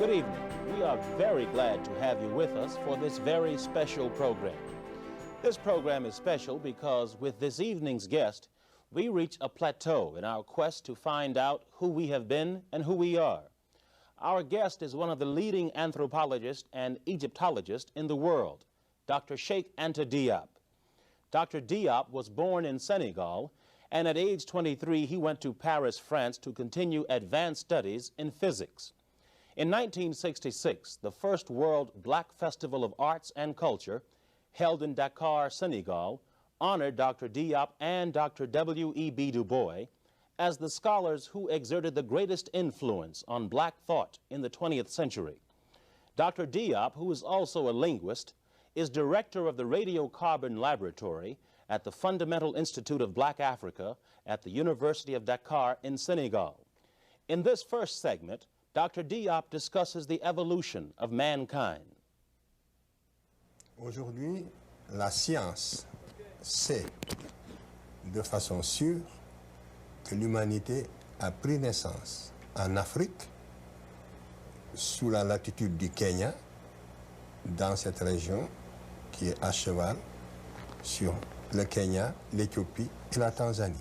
Good evening. We are very glad to have you with us for this very special program. This program is special because with this evening's guest, we reach a plateau in our quest to find out who we have been and who we are. Our guest is one of the leading anthropologists and Egyptologists in the world, Dr. Cheikh Anta Diop. Dr. Diop was born in Senegal, and at age 23, he went to Paris, France to continue advanced studies in physics. In 1966, the first World Black Festival of Arts and Culture, held in Dakar, Senegal, honored Dr. Diop and Dr. W.E.B. Du Bois as the scholars who exerted the greatest influence on black thought in the 20th century. Dr. Diop, who is also a linguist, is director of the Radiocarbon Laboratory at the Fundamental Institute of Black Africa at the University of Dakar in Senegal. In this first segment, Dr. Diop discusses the evolution of mankind. Aujourd'hui, la science sait de façon sûre que l'humanité a pris naissance en Afrique, sous la latitude du Kenya, dans cette région qui est à cheval sur le Kenya, l'Éthiopie et la Tanzanie.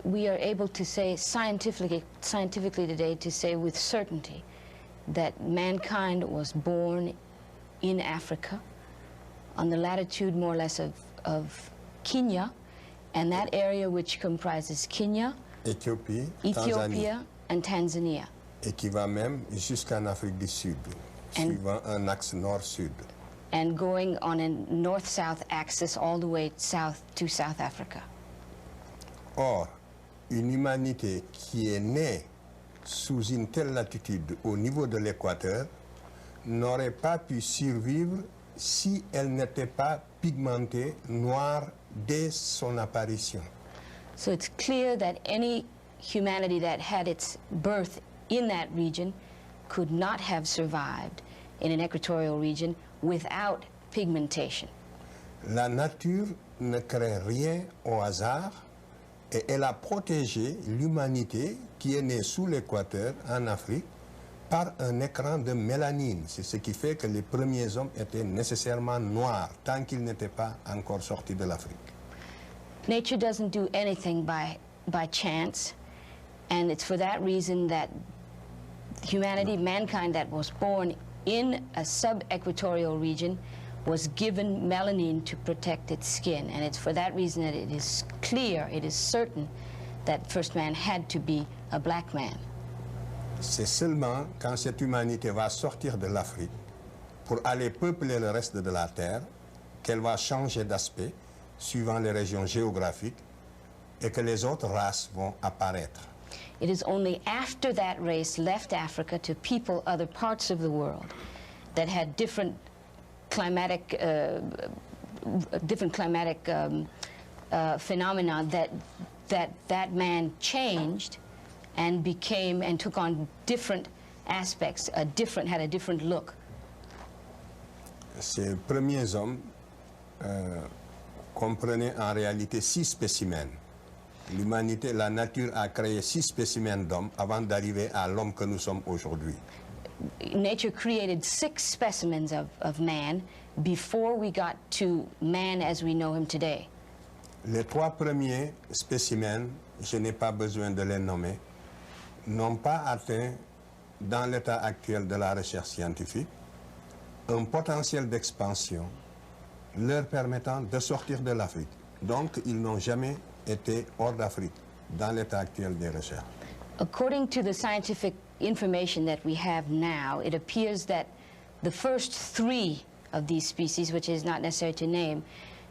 We are able to say scientifically today, to say with certainty that mankind was born in Africa on the latitude more or less of Kenya, and that area which comprises Kenya, Éthiopie, Ethiopia, and Tanzania. Et qui va même jusqu'en Afrique du Sud, suivant un axe nord-sud. And going on a north-south axis all the way south to South Africa. Or, une humanité qui est née sous une telle latitude au niveau de l'équateur n'aurait pas pu survivre si elle n'était pas pigmentée noire dès son apparition. So it's clear that any humanity that had its birth in that region could not have survived in an equatorial region without pigmentation. La nature ne crée rien au hasard et elle a protégé l'humanité qui est née sous l'équateur en Afrique par un écran de mélanine. C'est ce qui fait que les premiers hommes étaient nécessairement noirs tant qu'ils n'étaient pas encore sortis de l'Afrique. Nature doesn't do anything by chance, and it's for that reason that humanity, mankind that was born in a sub-equatorial region was given melanin to protect its skin, and it's for that reason that it is clear, it is certain that first man had to be a black man. C'est seulement quand cette humanité va sortir de l'Afrique pour aller peupler le reste de la Terre qu'elle va changer d'aspect suivant les régions géographiques et que les autres races vont apparaître. It is only after that race left Africa to people other parts of the world that had different climatic phenomena that man changed and became and took on different aspects, had a different look. Ces premiers hommes comprenaient en réalité 6 spécimens. L'humanité, la nature a créé 6 spécimens d'hommes avant d'arriver à l'homme que nous sommes aujourd'hui. Nature created 6 specimens of man before we got to man as we know him today. Les 3 premiers spécimens, je n'ai pas besoin de les nommer, n'ont pas atteint, dans l'état actuel de la recherche scientifique, un potentiel d'expansion leur permettant de sortir de l'Afrique. Donc, ils n'ont jamais été hors d'Afrique, dans l'état actuel des recherches. According to the scientific information that we have now, it appears that the first 3 of these species, which is not necessary to name,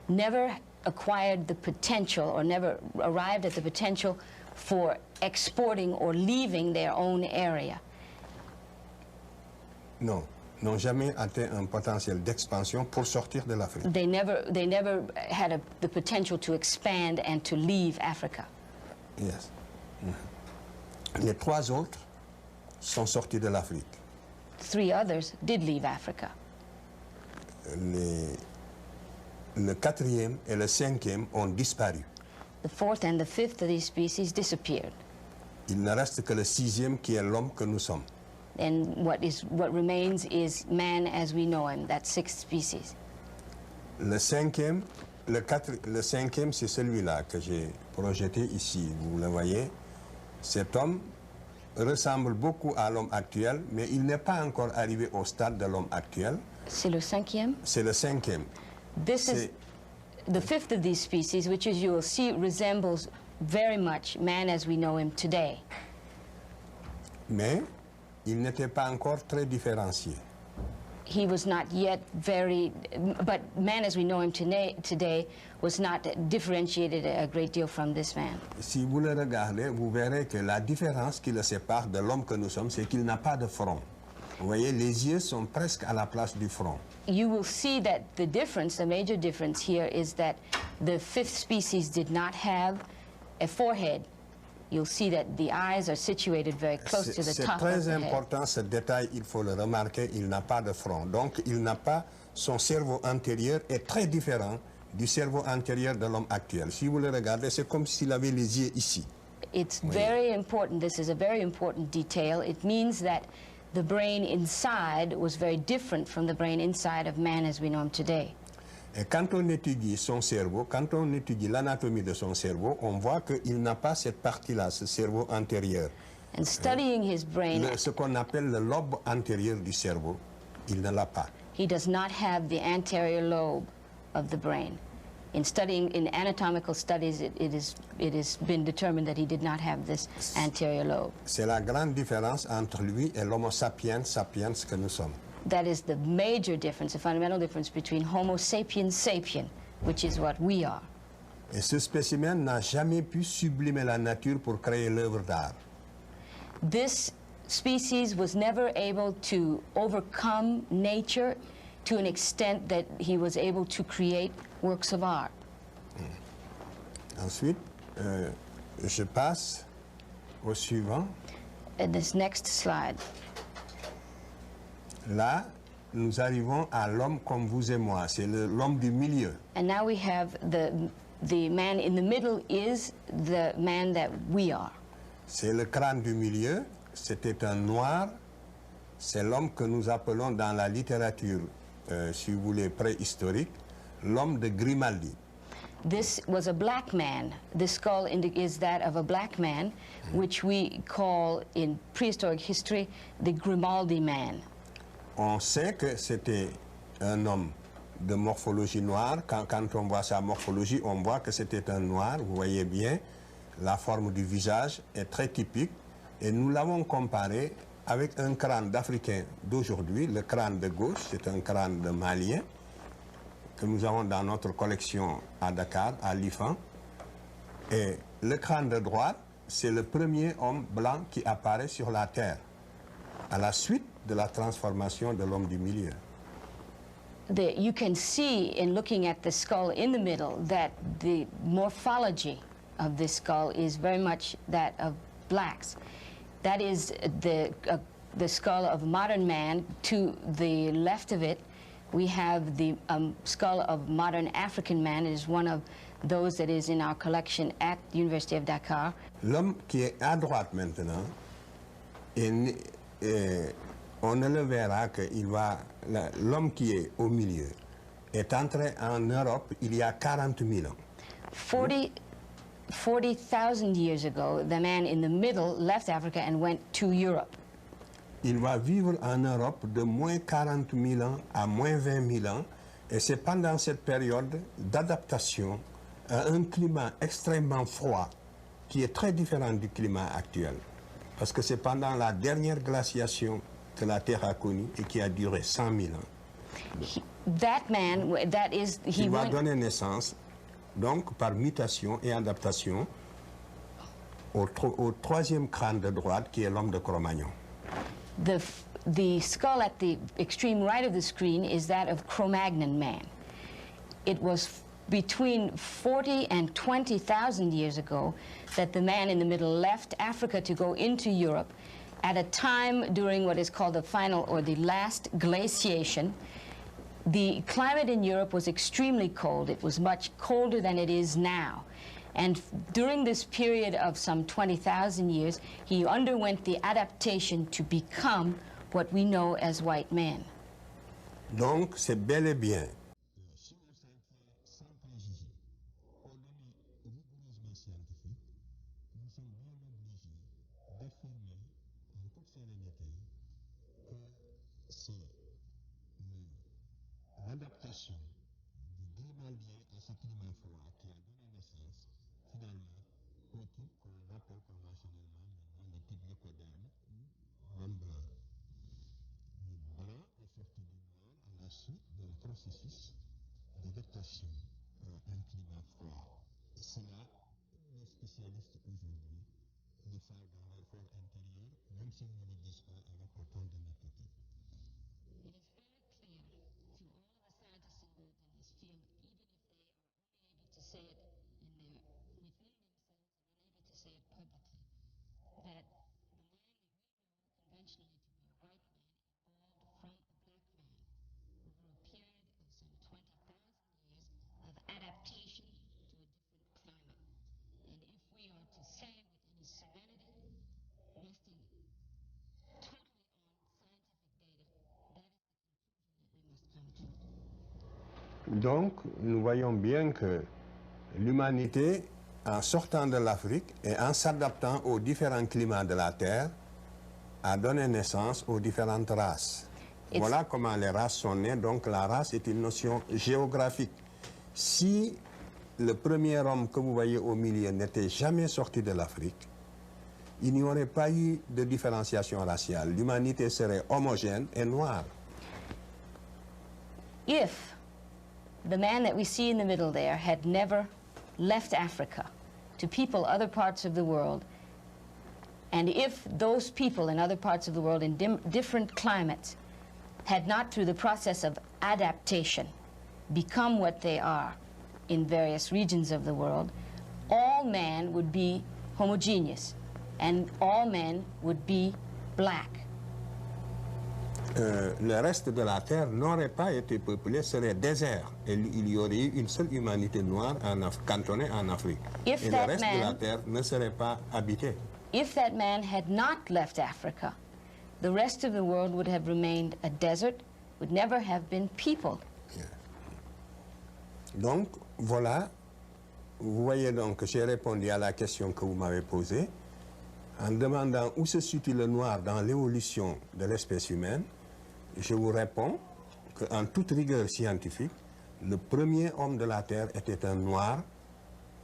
never acquired the potential or never arrived at the potential for exporting or leaving their own area. Non, n'ont jamais atteint un potentiel d'expansion pour sortir de l'Afrique. They never had the potential to expand and to leave Africa. Yes. Les 3 autres sont sortis de l'Afrique. 3 others did leave Africa. Le 4e et le 5e ont disparu. The 4th and the 5th of these species disappeared. Il ne reste que le 6e qui est l'homme que nous sommes. And what remains is man as we know him, that sixth species. Le cinquième, c'est celui-là que j'ai projeté ici. Vous le voyez. Cet homme ressemble beaucoup à l'homme actuel, mais il n'est pas encore arrivé au stade de l'homme actuel. C'est le cinquième? C'est le cinquième. This is the fifth of these species, which, as you will see, resembles very much man as we know him today. Mais il n'était pas encore très différencié. He was not yet but man as we know him today was not differentiated a great deal from this man. Si vous le regardez, vous verrez que la différence qui le sépare de l'homme que nous sommes, c'est qu'il n'a pas de front. Vous voyez, les yeux sont presque à la place du front. You will see that the difference, the major difference here is that the fifth species did not have a forehead. You'll see that the eyes are situated very close to the top of the head. C'est très important ce détail, il faut le remarquer, il n'a pas de front. Donc il n'a pas, son cerveau antérieur est très différent du cerveau antérieur de l'homme actuel. Si vous le regardez, c'est comme s'il avait les yeux ici. It's very important, this is a very important detail. It means that the brain inside was very different from the brain inside of man as we know him today. Et quand on étudie son cerveau, quand on étudie l'anatomie de son cerveau, on voit qu'il n'a pas cette partie-là, ce cerveau antérieur. And studying his brain, Ce qu'on appelle le lobe antérieur du cerveau, il ne l'a pas. he does not have the anterior lobe of the brain. In studying, in anatomical studies, it has been determined that he did not have this anterior lobe. C'est la grande différence entre lui et l'homo sapiens sapiens que nous sommes. That is the major difference, the fundamental difference between Homo sapiens sapien, which is what we are. Et ce spécimen n'a jamais pu sublimer la nature pour créer l'œuvre d'art. This species was never able to overcome nature to an extent that he was able to create works of art. Ensuite, je passe au suivant. This next slide. Là, nous arrivons à l'homme comme vous et moi. C'est l'homme du milieu. And now we have the man in the middle is the man that we are. C'est le crâne du milieu. C'était un noir. C'est l'homme que nous appelons dans la littérature, si vous voulez, préhistorique, l'homme de Grimaldi. This was a black man. The skull is that of a black man, which we call in prehistoric history the Grimaldi man. On sait que c'était un homme de morphologie noire. Quand on voit sa morphologie, on voit que c'était un noir. Vous voyez bien, la forme du visage est très typique. Et nous l'avons comparé avec un crâne d'Africain d'aujourd'hui. Le crâne de gauche, c'est un crâne de Malien que nous avons dans notre collection à Dakar, à l'IFAN. Et le crâne de droite, c'est le premier homme blanc qui apparaît sur la Terre, à la suite de la transformation de l'homme du milieu. You can see in looking at the skull in the middle that the morphology of this skull is very much that of blacks. That is the skull of modern man. To the left of it, we have the skull of modern African man. It is one of those that is in our collection at the University of Dakar. L'homme qui est à droite maintenant, on ne le verra que l'homme qui est au milieu est entré en Europe il y a 40 000 ans. 40,000 years ago, the man in the middle left Africa and went to Europe. Il va vivre en Europe de moins 40 000 ans à moins 20 000 ans, et c'est pendant cette période d'adaptation à un climat extrêmement froid qui est très différent du climat actuel. Parce que c'est pendant la dernière glaciation que la Terre a connue et qui a duré 100 000 ans. Il va donner naissance, donc par mutation et adaptation, au troisième crâne de droite qui est l'homme de Cro-Magnon. The skull at the extreme right of the screen is that of Cro-Magnon man. It was between 40 and 20,000 years ago that the man in the middle left Africa to go into Europe at a time during what is called the final or the last glaciation. The climate in Europe was extremely cold. It was much colder than it is now. And during this period of some 20,000 years, he underwent the adaptation to become what we know as white men. Donc, c'est bel et bien. L'adaptation du climat lié à ce climat froid qui a donné naissance finalement au type qu'on appelle conventionnellement maintenant le type lycoderme, homme blanc. Le blanc est sorti du noir à la suite d'un processus d'adaptation à un climat froid. Et cela, les spécialistes aujourd'hui le savent dans leur fort intérieur, même s'ils ne le disent pas avec autant d'honnêteté. Say it in their within themselves and unable to say it publicly, that the man that we know conventionally to be a white man evolved from a black man over a period of some 20,000 years of adaptation to a different climate. And if we are to say with any serenity, resting totally on scientific data, that is the conclusion that we must come to. Donc, nous voyons bien que l'humanité, en sortant de l'Afrique et en s'adaptant aux différents climats de la Terre, a donné naissance aux différentes races. Voilà comment les races sont nées. Donc la race est une notion géographique. Si le premier homme que vous voyez au milieu n'était jamais sorti de l'Afrique, il n'y aurait pas eu de différenciation raciale. L'humanité serait homogène et noire. If the man that we see in the middle there had never left Africa to people other parts of the world, and if those people in other parts of the world in different climates had not, through the process of adaptation, become what they are in various regions of the world, all man would be homogeneous, and all men would be black. Le reste de la Terre n'aurait pas été peuplé, serait désert. Et il y aurait eu une seule humanité noire cantonnée en Afrique. Et le reste de la Terre ne serait pas habité. If that man had not left Africa, the rest of the world would have remained a desert, would never have been peopled. Yeah. Donc, voilà. Vous voyez donc que j'ai répondu à la question que vous m'avez posée en demandant où se situe le noir dans l'évolution de l'espèce humaine. Je vous réponds qu'en toute rigueur scientifique, le premier homme de la Terre était un noir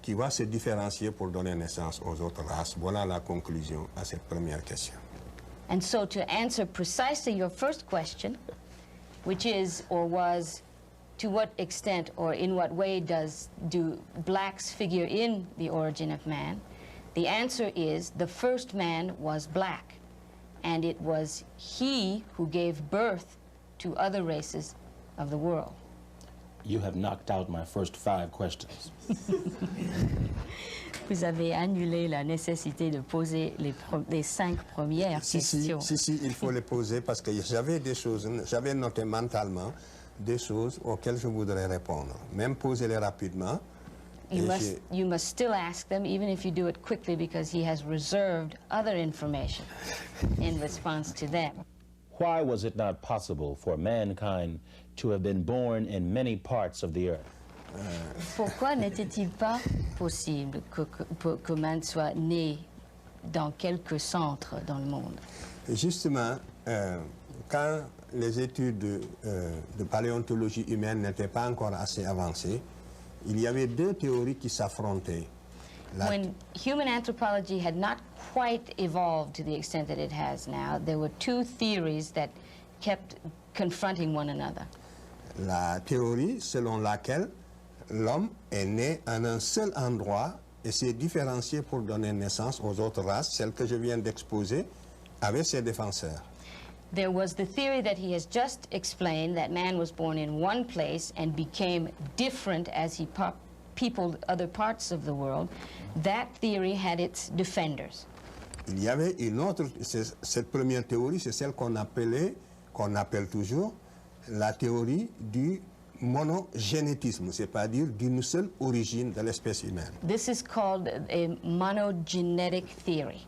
qui va se différencier pour donner naissance aux autres races. Voilà la conclusion à cette première question. And so to answer precisely your first question, which is or was, to what extent or in what way do blacks figure in the origin of man, the answer is the first man was black. And it was he who gave birth to other races of the world. You have knocked out my first 5 questions. Vous avez annulé la nécessité de poser les 5 premières questions. Si, il faut les poser parce que j'avais des choses, j'avais noté mentalement des choses auxquelles je voudrais répondre. Même poser-les rapidement. You must still ask them, even if you do it quickly, because he has reserved other information in response to them. Why was it not possible for mankind to have been born in many parts of the earth? Pourquoi n'était-il pas possible que man soit né dans quelques centres dans le monde? Justement, quand les études de paléontologie humaine n'étaient pas encore assez avancées, il y avait 2 théories qui s'affrontaient. When human anthropology had not quite evolved to the extent that it has now, there were 2 theories that kept confronting one another. La théorie selon laquelle l'homme est né en un seul endroit et s'est différencié pour donner naissance aux autres races, celle que je viens d'exposer, avec ses défenseurs. There was the theory that he has just explained, that man was born in one place and became different as he peopled other parts of the world. That theory had its defenders. Il y avait une autre, cette première théorie, c'est celle qu'on appelle toujours la théorie du monogénétisme, c'est-à-dire d'une seule origine de l'espèce humaine. This is called a monogenetic theory.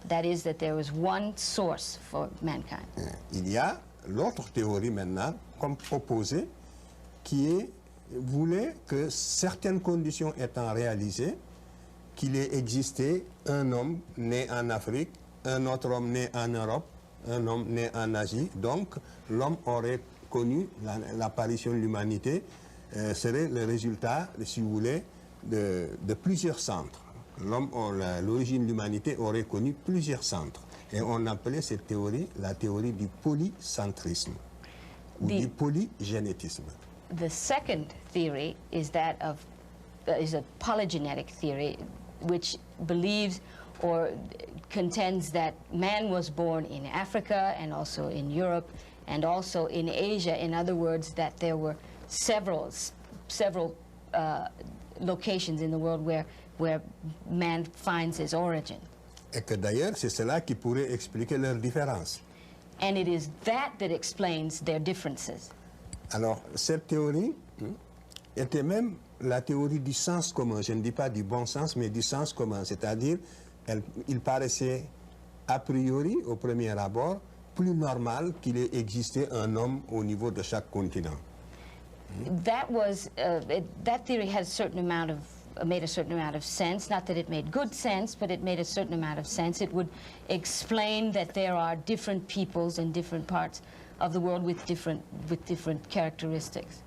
That is, that there was one source for mankind. Il y a l'autre théorie maintenant, comme proposée, qui voulait que certaines conditions étant réalisées, qu'il ait existé un homme né en Afrique, un autre homme né en Europe, un homme né en Asie. Donc, l'homme aurait connu l'apparition de l'humanité, serait le résultat, si vous voulez, de plusieurs centres. L'origine de l'humanité aurait connu plusieurs centres. Et on appelait cette théorie la théorie du polycentrisme ou du polygénétisme. The second theory is that of is a polygenetic theory, which believes or contends that man was born in Africa and also in Europe and also in Asia. In other words, that there were several locations in the world where man finds his origin. Et que d'ailleurs, c'est cela qui pourrait expliquer leurs différences. And it is that that explains their differences. Alors, cette théorie était même la théorie du sens commun. Je ne dis pas du bon sens, mais du sens commun. C'est-à-dire, il paraissait a priori, au premier abord, plus normal qu'il ait existé un homme au niveau de chaque continent. That theory had a certain amount of made a certain amount of sense. Not that it made good sense, but it made a certain amount of sense. It would explain that there are different peoples in different parts of the world with different characteristics.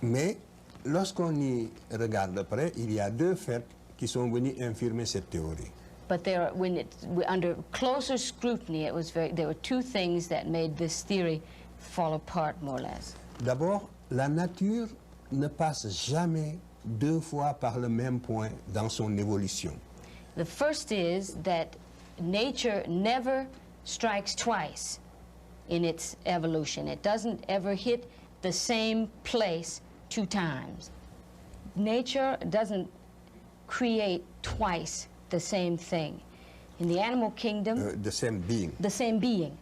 Mais lorsqu'on y regarde de près, il y a deux faits qui sont venus infirmer cette théorie. But under closer scrutiny, there were two things that made this theory fall apart more or less. D'abord, la nature ne passe jamais deux fois par le même point dans son évolution. The first is that nature never strikes twice in its evolution. It doesn't ever hit the same place two times. Nature doesn't create twice the same thing. In the animal kingdom... the same being. The same being.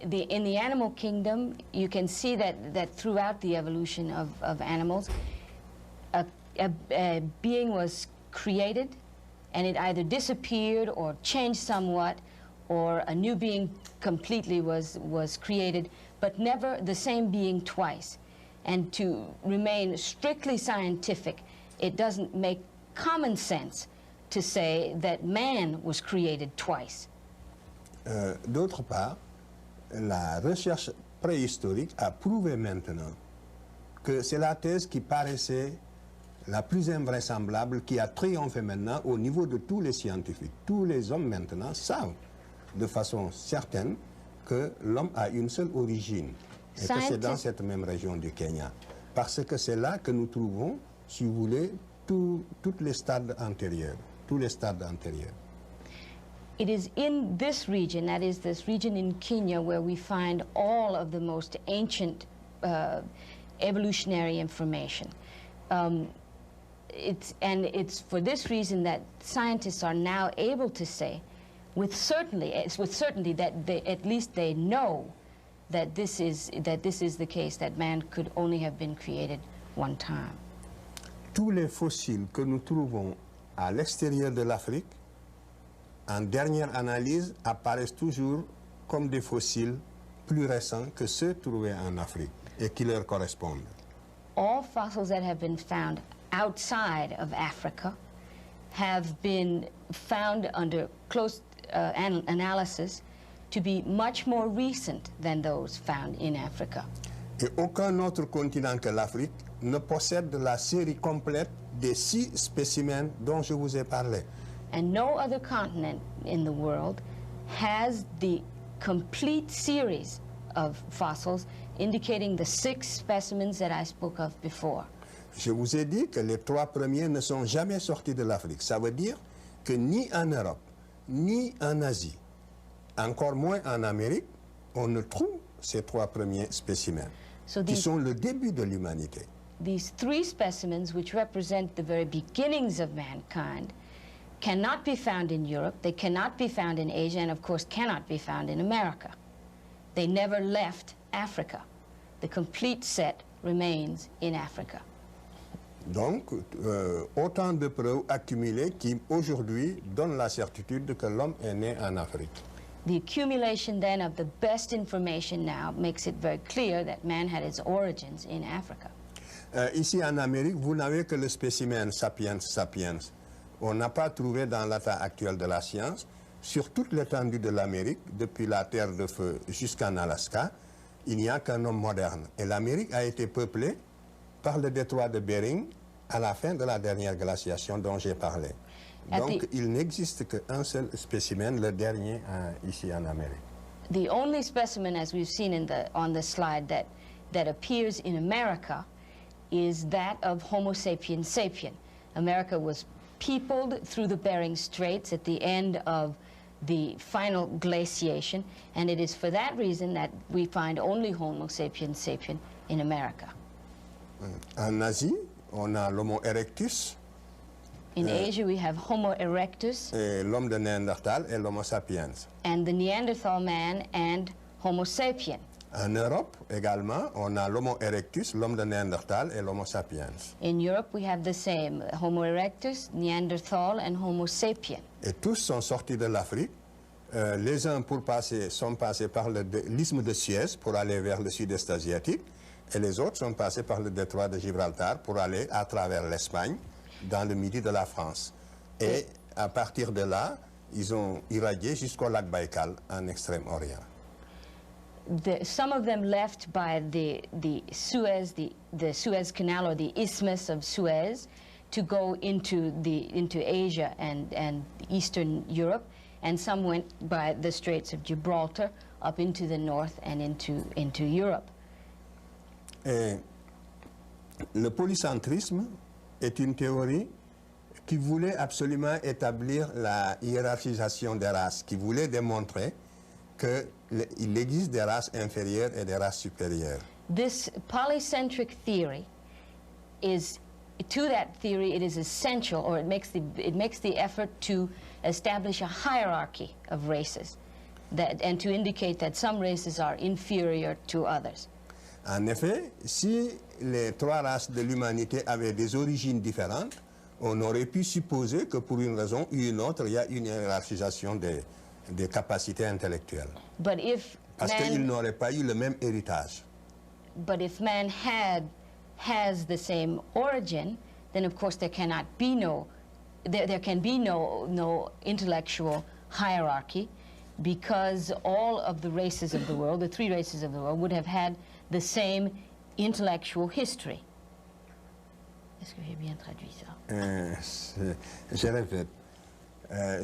In the animal kingdom, you can see that throughout the evolution of animals, a being was created, and it either disappeared or changed somewhat, or a new being completely was created, but never the same being twice. And to remain strictly scientific, it doesn't make common sense to say that man was created twice. D'autre part, la recherche préhistorique a prouvé maintenant que c'est la thèse qui paraissait la plus invraisemblable, qui a triomphé maintenant au niveau de tous les scientifiques. Tous les hommes maintenant savent de façon certaine que l'homme a une seule origine et que c'est dans cette même région du Kenya. Parce que c'est là que nous trouvons, si vous voulez, tous les stades antérieurs. Tous les stades antérieurs. It is in this region, that is this region in Kenya, where we find all of the most ancient evolutionary information. It's for this reason that scientists are now able to say, with certainty that at least they know that this is the case, that man could only have been created one time. Tous les fossiles que nous trouvons à l'extérieur de l'Afrique, en dernière analyse, apparaissent toujours comme des fossiles plus récents que ceux trouvés en Afrique et qui leur correspondent. All fossils that have been found outside of Africa have been found under close analysis to be much more recent than those found in Africa. Et aucun autre continent que l'Afrique ne possède la série complète des 6 spécimens dont je vous ai parlé. And no other continent in the world has the complete series of fossils indicating the 6 specimens that I spoke of before. Je vous ai dit que les 3 premiers ne sont jamais sortis de l'Afrique. Ça veut dire que ni en Europe, ni en Asie, encore moins en Amérique, on ne trouve ces 3 premiers spécimens, qui sont le début de l'humanité. These 3 specimens, which represent the very beginnings of mankind, cannot be found in Europe, they cannot be found in Asia, and of course cannot be found in America. They never left Africa. The complete set remains in Africa. Donc, autant de preuves accumulées qui, aujourd'hui, donnent la certitude que l'homme est né en Afrique. The accumulation then of the best information now makes it very clear that man had its origins in Africa. Ici en Amérique, vous n'avez que le spécimen sapiens sapiens. On n'a pas trouvé dans l'état actuel de la science, sur toute l'étendue de l'Amérique, depuis la Terre de Feu jusqu'en Alaska, il n'y a qu'un homme moderne. Et l'Amérique a été peuplée par le détroit de Bering à la fin de la dernière glaciation dont j'ai parlé. Donc, il n'existe qu'un seul spécimen, le dernier ici en Amérique. The only specimen, as we've seen on the slide, that appears in America is that of Homo sapiens sapien. America was peopled through the Bering Straits at the end of the final glaciation, and it is for that reason that we find only Homo sapiens sapien in America. En Asie, on a l'Homo erectus. In Asia, we have Homo erectus. L'homme de Néandertal et l'Homo sapiens. And the Neanderthal man and Homo sapien. En Europe également, on a l'Homo erectus, l'homme de Néandertal et l'Homo sapiens. In Europe, we have the same, Homo erectus, Neanderthal, and Homo sapien. Et tous sont sortis de l'Afrique. Les uns sont passés par l'isthme de Suez pour aller vers le sud-est asiatique, et les autres sont passés par le détroit de Gibraltar pour aller à travers l'Espagne, dans le midi de la France. Et à partir de là, ils ont irradié jusqu'au lac Baïkal, en Extrême-Orient. Some of them left by the Suez, the Suez Canal or the Isthmus of Suez, to go into Asia and Eastern Europe, and some went by the Straits of Gibraltar up into the north and into Europe. Et le polycentrisme est une théorie qui voulait absolument établir la hiérarchisation des races, qui voulait démontrer qu'il existe des races inférieures et des races supérieures. This polycentric theory is, to that theory, it is essential, or it makes the effort to establish a hierarchy of races, and to indicate that some races are inferior to others. En effet, si les trois races de l'humanité avaient des origines différentes, on aurait pu supposer que pour une raison ou une autre, il y a une hiérarchisation des capacités intellectuelles. But if Parce qu'ils n'auraient pas eu le même héritage. But if man has the same origin, then of course there cannot be there can be no intellectual hierarchy, because all of the races of the world, the three races of the world, would have had the same intellectual history. Est-ce que j'ai bien traduit ça? Je répète.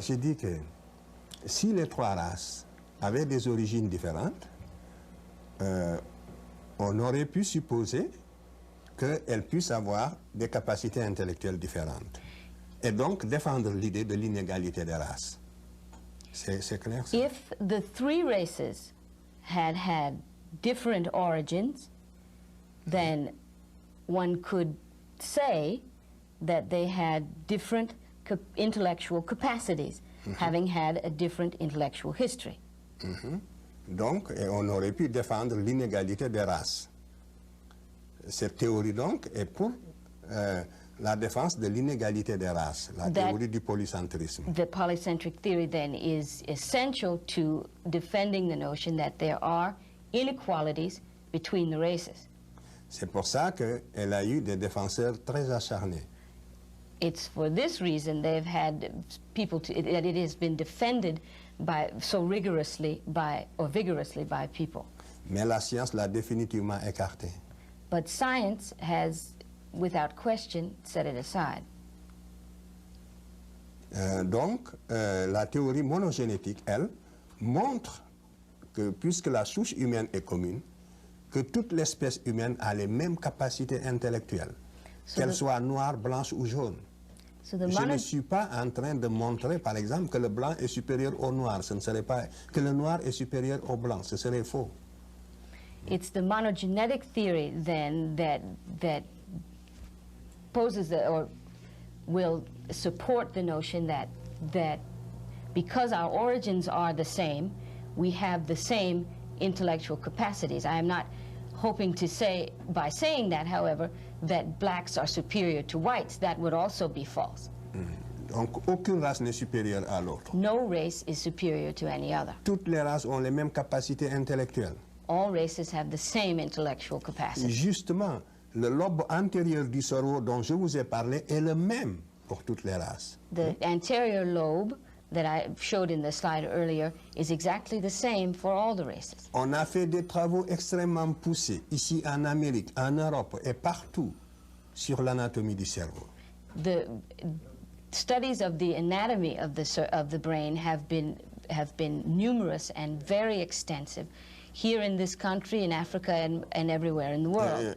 J'ai dit que si les trois races avaient des origines différentes, on aurait pu supposer qu'elles puissent avoir des capacités intellectuelles différentes. Et donc défendre l'idée de l'inégalité des races. C'est clair ça? If the three races had different origins, then one could say that they had different intellectual capacities, having had a different intellectual history. Donc, on aurait pu défendre l'inégalité des races. Cette théorie, donc, est pour la défense de l'inégalité des races, la théorie du polycentrisme. The polycentric theory, then, is essential to defending the notion that there are inequalities between the races. C'est pour ça qu'elle a eu des défenseurs très acharnés. It's for this reason they've had people that it has been defended so vigorously by people. Mais la science l'a définitivement écarté. But science has, without question, set it aside. Donc, la théorie monogénétique, elle, montre que, puisque la souche humaine est commune, que toute l'espèce humaine a les mêmes capacités intellectuelles, qu'elles soient noires, blanches ou jaunes. Je ne suis pas en train de montrer, par exemple, que le blanc est supérieur au noir. Ce ne serait pas que le noir est supérieur au blanc. Ce serait faux. It's the monogenetic theory, then, that poses or will support the notion that because our origins are the same, we have the same intellectual capacities. I am not hoping to say, by saying that, however, that blacks are superior to whites. That would also be false. Donc, aucune race n'est supérieure à l'autre. No race is superior to any other. Toutes les races ont les mêmes capacités intellectuelles. All races have the same intellectual capacity. Justement, le lobe antérieur du cerveau dont je vous ai parlé est le même pour toutes les races. The anterior lobe that I showed in the slide earlier is exactly the same for all the races. On a fait des travaux extrêmement poussés ici en Amérique, en Europe et partout sur l'anatomie du cerveau. The studies of the anatomy of the brain have been numerous and very extensive here in this country, in Africa, and everywhere in the world.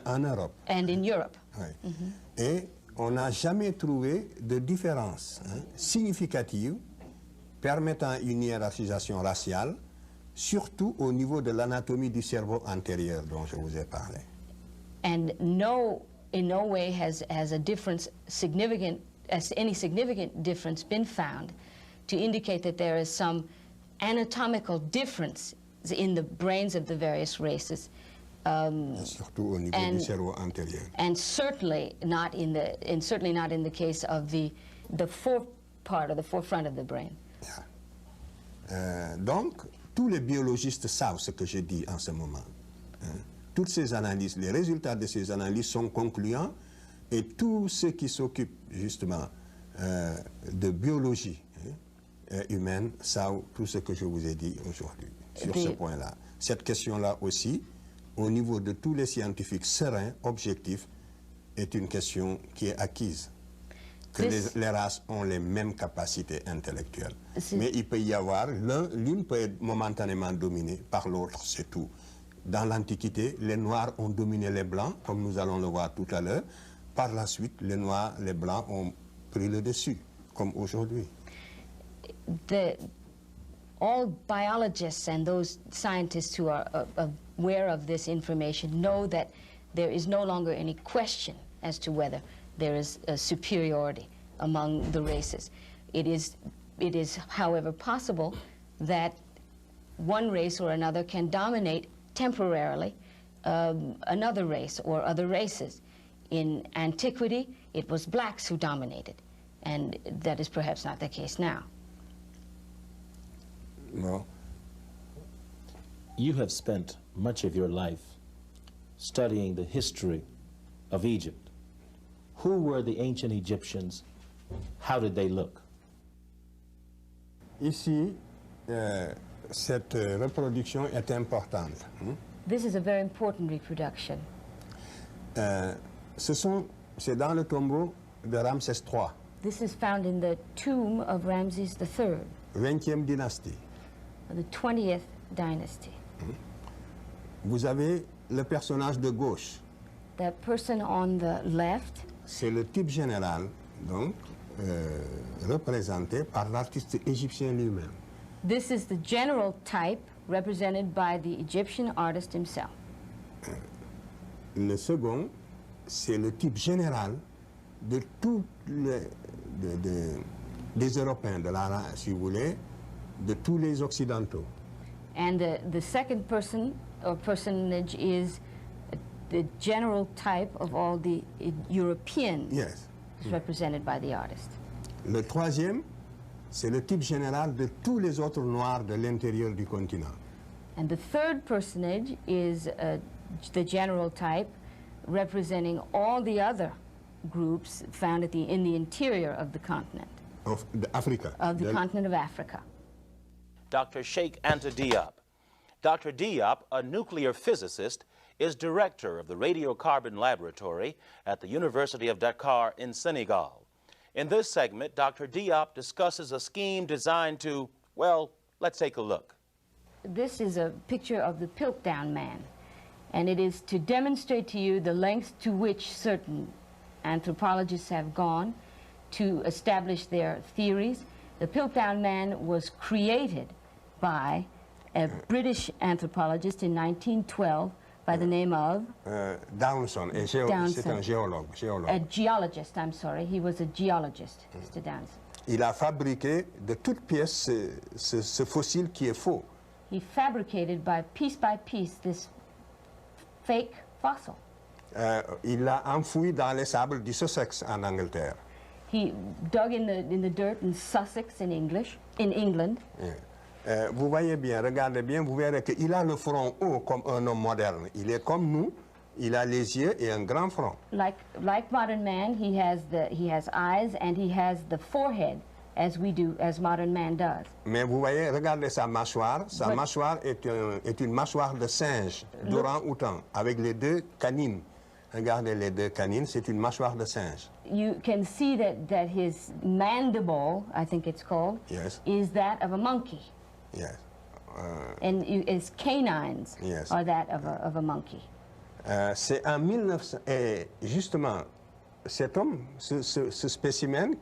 En Europe. And in Europe. Oui. Et on n'a jamais trouvé de différence significative permettant une hiérarchisation raciale, surtout au niveau de l'anatomie du cerveau antérieur dont je vous ai parlé. And in no way has a difference any significant difference been found to indicate that there is some anatomical difference in the brains of the various races. Surtout au niveau du cerveau antérieur. And certainly not in the case of the forefront of the brain. Yeah. Donc, tous les biologistes savent ce que je dis en ce moment. Toutes ces analyses, les résultats de ces analyses sont concluants et tous ceux qui s'occupent justement de biologie humaine savent tout ce que je vous ai dit aujourd'hui sur ce point-là. Cette question-là aussi, au niveau de tous les scientifiques sereins, objectifs, est une question qui est acquise. Que les races ont les mêmes capacités intellectuelles. Mais il peut y avoir, l'une peut être momentanément dominée par l'autre, c'est tout. Dans l'Antiquité, les Noirs ont dominé les Blancs, comme nous allons le voir tout à l'heure. Par la suite, les Noirs, les Blancs ont pris le dessus, comme aujourd'hui. All biologists and those scientists who are aware of this information know that there is no longer any question as to whether there is a superiority among the races. It is, however, possible that one race or another can dominate temporarily another race or other races. In antiquity, it was blacks who dominated, and that is perhaps not the case now. No. You have spent much of your life studying the history of Egypt. Who were the ancient Egyptians? How did they look? Ici, cette reproduction est importante. This is a very important reproduction. C'est dans le tombeau de Ramsès III. This is found in the tomb of Ramses III. 20e dynastie. The 20th dynasty. Vous avez le personnage de gauche. The person on the left. C'est le type général, donc, représenté par l'artiste égyptien lui-même. This is the general type represented by the Egyptian artist himself. Le second, c'est le type général de tous des Européens, si vous voulez, de tous les Occidentaux. And the second person or personage is the general type of all the Europeans represented by the artist. Le troisième, c'est le type général de tous les autres Noirs de l'intérieur du continent. And the third personage is the general type representing all the other groups found in the interior of the continent. Of Africa. Of the continent of Africa. Dr. Cheikh Anta Diop. Dr. Diop, a nuclear physicist, is director of the Radiocarbon Laboratory at the University of Dakar in Senegal. In this segment, Dr. Diop discusses a scheme designed to, well, let's take a look. This is a picture of the Piltdown Man, and it is to demonstrate to you the lengths to which certain anthropologists have gone to establish their theories. The Piltdown Man was created by a British anthropologist in 1912 by the name of Downson. C'est un géologue. A geologist, I'm sorry. He was a geologist, Mr. Downson. Il a fabriqué de toutes pièces ce fossile qui est faux. He fabricated by piece this fake fossil. Il l'a enfoui dans les sables du Sussex en Angleterre. He dug in the dirt in Sussex in England. Vous voyez bien, regardez bien, vous verrez qu'il a le front haut comme un homme moderne. Il est comme nous, il a les yeux et un grand front. Like modern man, he has eyes and he has the forehead as modern man does. Mais vous voyez, regardez sa mâchoire. Sa mâchoire est une mâchoire de singe, d'orang-outan, avec les deux canines. Regardez les deux canines, c'est une mâchoire de singe. You can see that his mandible, I think it's called, Yes. is that of a monkey. Yes. And his canines Yes. are that of a monkey. C'est en 1900, et justement, cet homme, ce spécimen,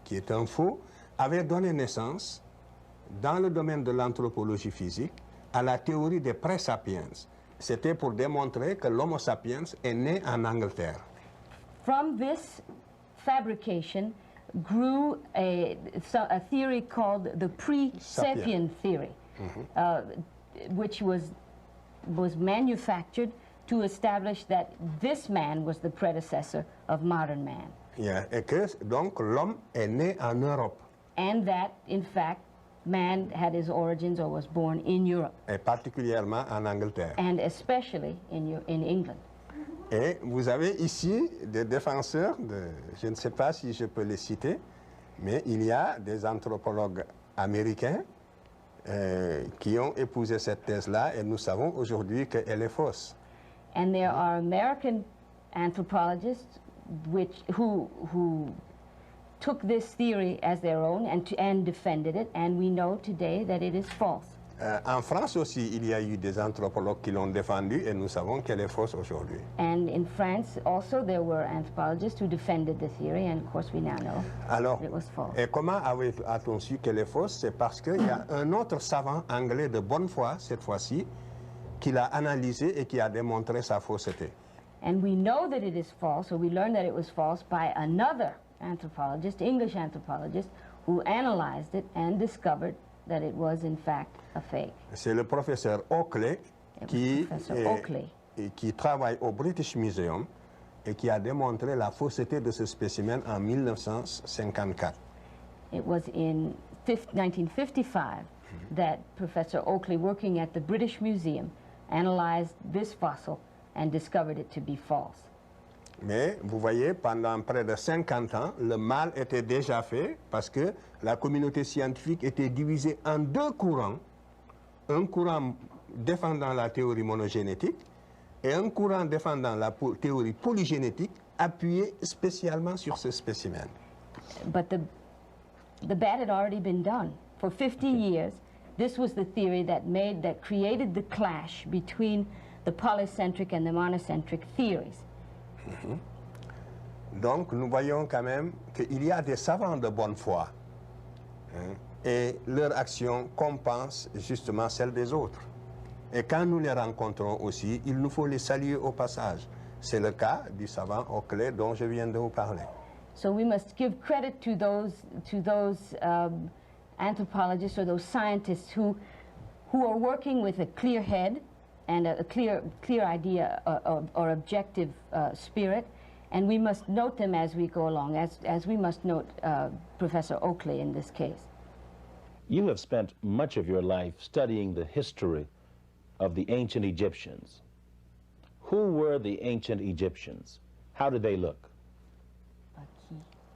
qui est un faux, avait donné naissance, dans le domaine de l'anthropologie physique, à la théorie des pré-sapiens. C'était pour démontrer que l'Homo sapiens est né en Angleterre. From this fabrication grew a theory called the pre-sapien theory, which was manufactured to establish that this man was the predecessor of modern man. Yeah. Et que donc l'homme est né en Europe. And that, in fact, man had his origins or was born in Europe. Et particulièrement en Angleterre. And especially in England. Et vous avez ici des défenseurs, je ne sais pas si je peux les citer, mais il y a des anthropologues américains qui ont épousé cette thèse-là et nous savons aujourd'hui qu'elle est fausse. And there are American anthropologists who took this theory as their own and defended it, and we know today that it is false. En France aussi, il y a eu des anthropologues qui l'ont défendue et nous savons qu'elle est fausse aujourd'hui. And in France also there were anthropologists who defended the theory, and of course we now know Alors, that it was false. et comment a-t-on su qu'elle est fausse? C'est parce qu'il y a un autre savant anglais de bonne foi, cette fois-ci, qui l'a analysé et qui a démontré sa fausseté. And we know that it is false, or we learned that it was false by another anthropologist, English anthropologist, who analyzed it and discovered that it was in fact a fake. C'est le professeur Oakley qui travaille au British Museum et qui a démontré la fausseté de ce spécimen en 1954. It was in 1955 that Professor Oakley, working at the British Museum, analyzed this fossil and discovered it to be false. Mais vous voyez, pendant près de 50 ans, le mal était déjà fait parce que la communauté scientifique était divisée en deux courants. Un courant défendant la théorie monogénétique et un courant défendant la théorie polygénétique appuyé spécialement sur ce spécimen. But the bad had already been done. For 50 years, this was the theory that created the clash between the polycentric and the monocentric theories. Donc, nous voyons quand même qu'il y a des savants de bonne foi et leur action compense justement celle des autres. Et quand nous les rencontrons aussi, il nous faut les saluer au passage. C'est le cas du savant Oakley dont je viens de vous parler. So we must give credit to those anthropologists or those scientists who are working with a clear head and a clear idea or objective spirit, and we must note them as we go along, as we must note Professor Oakley in this case. You have spent much of your life studying the history of the ancient Egyptians. Who were the ancient Egyptians? How did they look?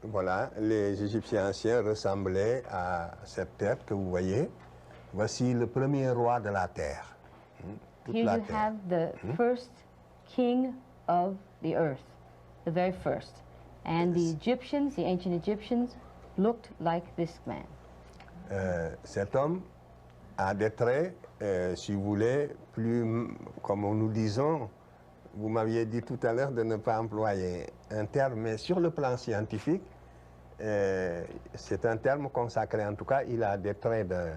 Voilà, les Égyptiens anciens ressemblaient à cette tête que vous voyez. Voici le premier roi de la terre. Here you have the first king of the earth, the very first. And the Egyptians, the ancient Egyptians, looked like this man. Cet homme a des traits, si vous voulez, plus, comme nous disons, vous m'aviez dit tout à l'heure de ne pas employer un terme, mais sur le plan scientifique, c'est un terme consacré. En tout cas, il a des traits de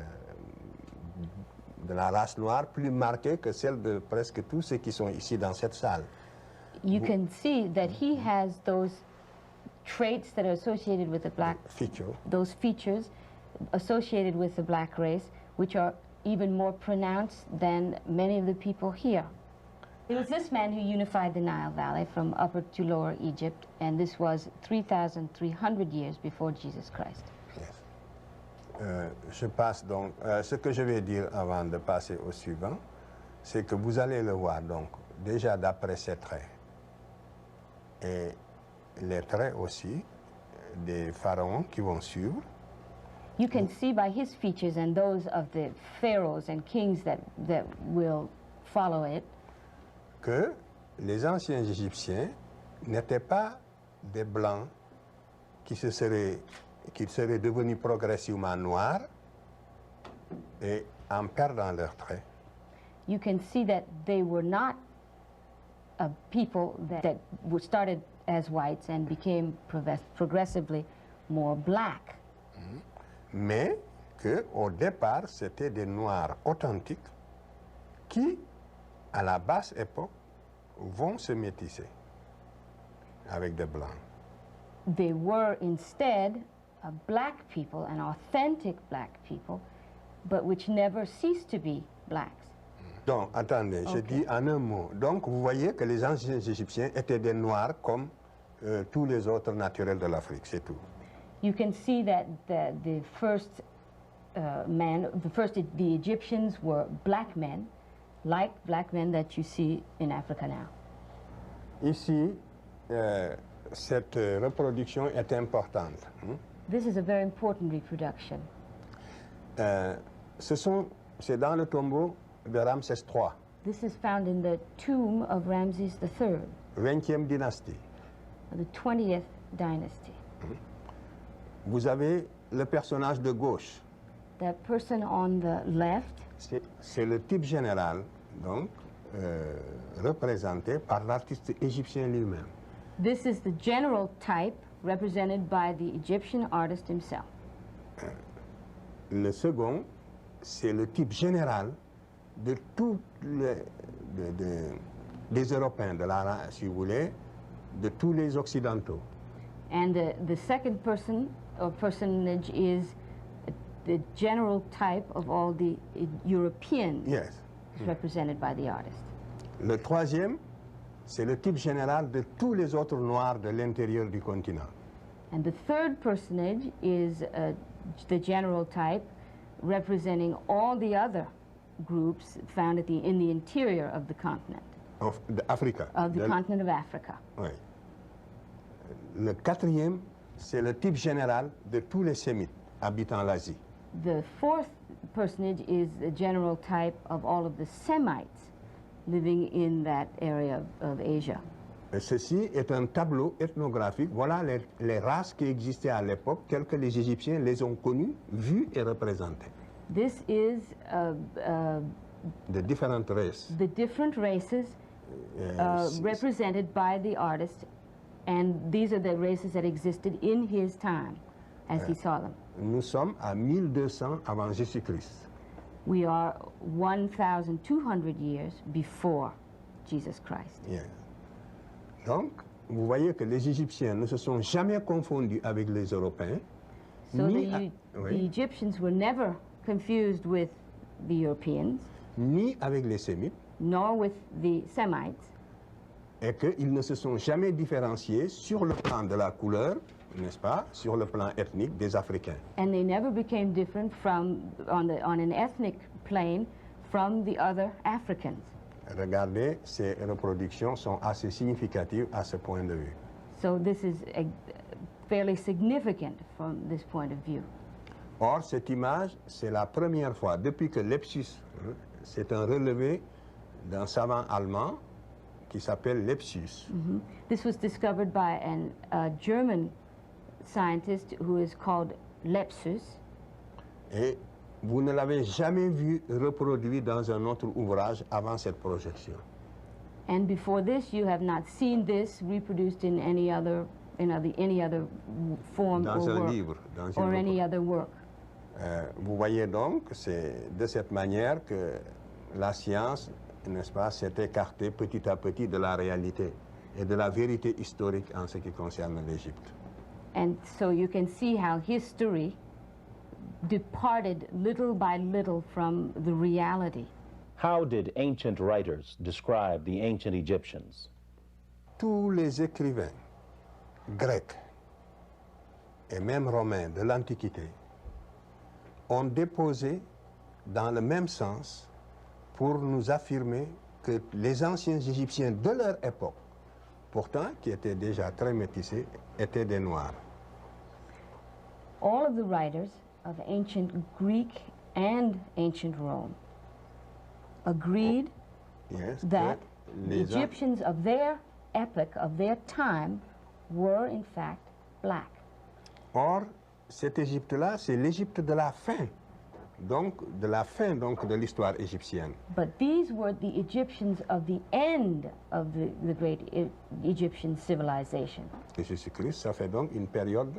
la race noire plus marqués que celles de presque tous ceux qui sont ici dans cette salle. You can see that he has those traits that are associated with the black, those features associated with the black race, which are even more pronounced than many of the people here. It was this man who unified the Nile Valley from Upper to Lower Egypt, and this was 3,300 years before Jesus Christ. Yes. Je passe donc, ce que je vais dire avant de passer au suivant, c'est que vous allez le voir donc, déjà d'après ces traits, et les traits aussi des pharaons qui vont suivre. You can see by his features and those of the pharaohs and kings that will follow it, que les anciens Égyptiens n'étaient pas des blancs qui seraient devenus progressivement noirs et en perdant leurs traits. you can see that they were not a people that were started as whites and became progressively more black. Mais qu'au départ, c'était des noirs authentiques qui, à la basse époque, vont se métisser avec des blancs. They were instead a black people, an authentic black people, but which never ceased to be blacks. Donc, attendez, je dis en un mot. Donc, vous voyez que les anciens Égyptiens étaient des noirs comme tous les autres naturels de l'Afrique, c'est tout. You can see that the first the Egyptians were black men, like black men that you see in Africa now. Ici, cette reproduction est importante. This is a very important reproduction. C'est dans le tombeau de Ramsès III, This is found in the tomb of Ramses III, 20e dynastie. of the 20th dynasty. Vous avez le personnage de gauche. That person on the left, C'est le type général, donc, représenté par l'artiste égyptien lui-même. this is the general type represented by the Egyptian artist himself. Le second, c'est le type général de tous des Européens, si vous voulez, de tous les Occidentaux. And the second person or personage is the general type of all the Europeans Yes. represented by the artist. Le troisième, c'est le type général de tous les autres Noirs de l'intérieur du continent. And the third personage is the general type representing all the other groups found in the interior of the continent, Of Africa. of the continent of Africa. Oui. Le quatrième, c'est le type général de tous les Sémites habitant l'Asie. The fourth personage is the general type of all of the Semites living in that area of Asia. Et ceci est un tableau ethnographique. Voilà les races qui existaient à l'époque, telles que les Égyptiens les ont connues, vues et représentées. This is De différentes races. the different races represented by the artist, and these are the races that existed in his time as he saw them. Nous sommes à 1200 avant Jésus-Christ. We are 1,200 years before Jesus Christ. Yes. Donc, vous voyez que les Égyptiens ne se sont jamais confondus avec les Européens. So ni, the Egyptians were never confused with the Europeans, ni avec les Sémites, nor with the Semites, et qu'ils ne se sont jamais différenciés sur le plan de la couleur, n'est-ce pas, sur le plan ethnique des Africains. and they never became different from on an ethnic plane from the other Africans. Regardez, ces reproductions sont assez significatives à ce point de vue. So this is fairly significant from this point of view. Or, cette image, c'est la première fois, depuis que Lepsius, c'est un relevé d'un savant allemand qui s'appelle Lepsius. This was discovered by a German scientist who is called Lepsius, Et vous ne l'avez jamais vu reproduit dans un autre ouvrage avant cette projection. and before this you have not seen this reproduced in any other form Dans or un work, livre, dans or une any other work. Vous voyez donc, c'est de cette manière que la science, n'est-ce pas, s'est écartée petit à petit de la réalité et de la vérité historique en ce qui concerne l'Égypte. And so you can see how history departed little by little from the reality. How did ancient writers describe the ancient Egyptians? Tous les écrivains grecs et même romains de l'Antiquité ont déposé dans le même sens pour nous affirmer que les anciens Égyptiens de leur époque, pourtant qui étaient déjà très métissés, étaient des Noirs. All of the writers of ancient Greek and ancient Rome agreed Yes, that que the les Egyptians of their epoch, of their time, were in fact black. Or, cette Égypte-là, c'est l'Égypte de la fin, donc de la fin de l'histoire égyptienne. But these were the Egyptians of the end of the great Egyptian civilization. Et Jésus-Christ, ça fait donc une période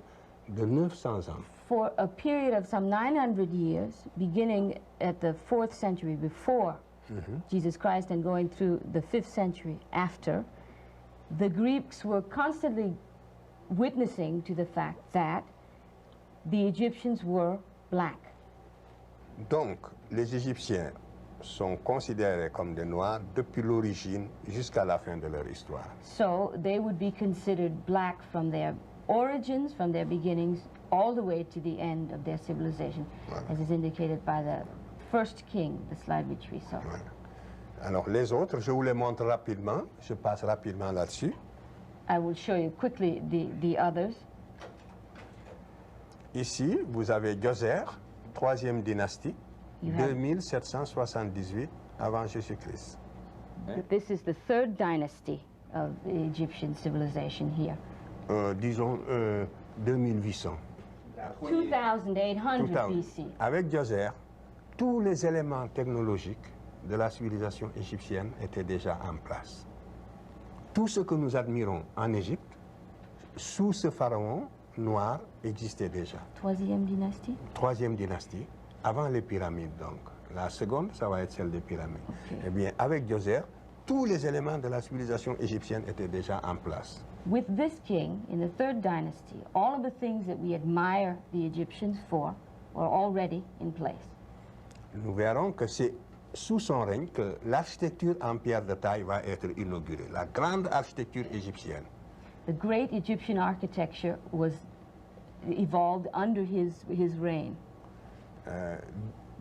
de 900 ans. For a period of some 900 years, beginning at the 4th century before Jesus Christ and going through the 5th century after, the Greeks were constantly witnessing to the fact that the Egyptians were black. Donc, les Égyptiens sont considérés comme des Noirs depuis l'origine jusqu'à la fin de leur histoire. So they would be considered black from their origins, from their beginnings, all the way to the end of their civilization, as is indicated by the first king, the slide which we saw. Voilà. Alors, les autres, je vous les montre rapidement. Je passe rapidement là-dessus. I will show you quickly the others. Ici, vous avez Djoser, 3e dynastie, You have- 2778 avant Jésus-Christ. This is the 3rd dynasty of the Egyptian civilization here. Disons 2800. 2800 Tout à- BC. Avec Djoser, tous les éléments technologiques de la civilisation égyptienne étaient déjà en place. Tout ce que nous admirons en Égypte, sous ce pharaon noir, existait déjà. 3e dynasty. 3e dynastie, avant les pyramides donc. La seconde, ça va être celle des pyramides. Ok. Eh bien, avec Djoser, tous les éléments de la civilisation égyptienne étaient déjà en place. With this king in the 3rd dynasty, all of the things that we admire the Egyptians for were already in place. Nous verrons que c'est sous son règne que l'architecture en pierre de taille va être inaugurée, la grande architecture égyptienne. The great Egyptian architecture was evolved under his reign.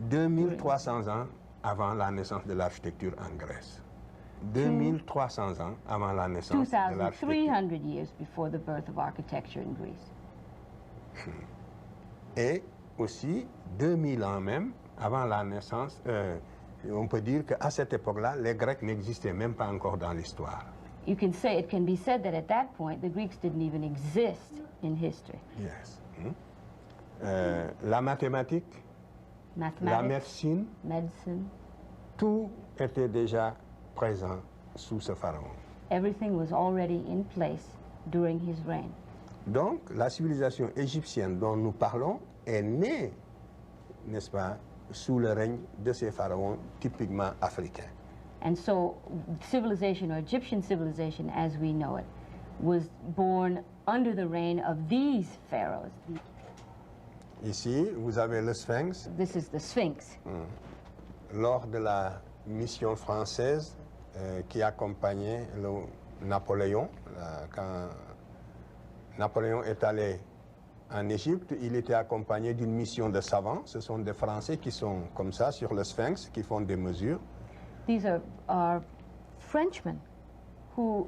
2300 ans avant la naissance de l'architecture en Grèce. 2300 ans avant la naissance de l'architecture. 2,300 years before the birth of architecture in Greece. Et aussi 2000 ans même avant la naissance, on peut dire qu'à cette époque-là, les Grecs n'existaient même pas encore dans l'histoire. It can be said that at that point, the Greeks didn't even exist in history. Yes. La mathématique, la Mathematics, médecine, medicine, tout était déjà présent sous ce pharaon. everything was already in place during his reign. Donc, la civilisation égyptienne dont nous parlons est née, n'est-ce pas, sous le règne de ces pharaons typiquement africains. And so civilization, or Egyptian civilization as we know it, was born under the reign of these pharaohs. Ici, vous avez le Sphinx. This is the Sphinx. Lors de la mission française qui accompagnait Napoléon, quand Napoléon est allé en Égypte, il était accompagné d'une mission de savants. Ce sont des Français qui sont comme ça sur le Sphinx, qui font des mesures. These are Frenchmen who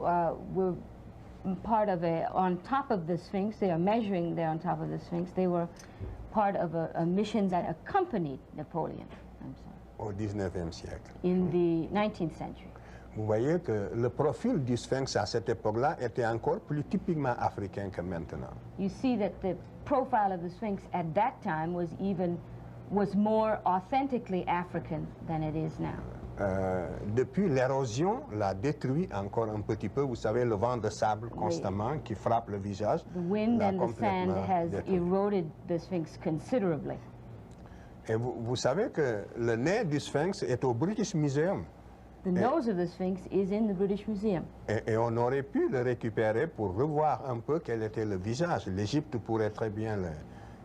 were part of on top of the Sphinx. They are measuring there on top of the Sphinx. They were part of a mission that accompanied Napoleon, I'm sorry, Au 19e siècle. in the 19th century. Vous voyez que le profil du Sphinx à cette époque-là était encore plus typiquement africain que maintenant. You see that the profile of the Sphinx at that time was more authentically African than it is now. Depuis, l'érosion l'a détruit encore un petit peu. Vous savez, le vent de sable constamment qui frappe le visage The wind l'a and the sand complètement has détruit. eroded the Sphinx considerably. Et vous savez que le nez du Sphinx est au British Museum. The nose of the Sphinx is in the British Museum. Et on aurait pu le récupérer pour revoir un peu quel était le visage. L'Égypte pourrait très bien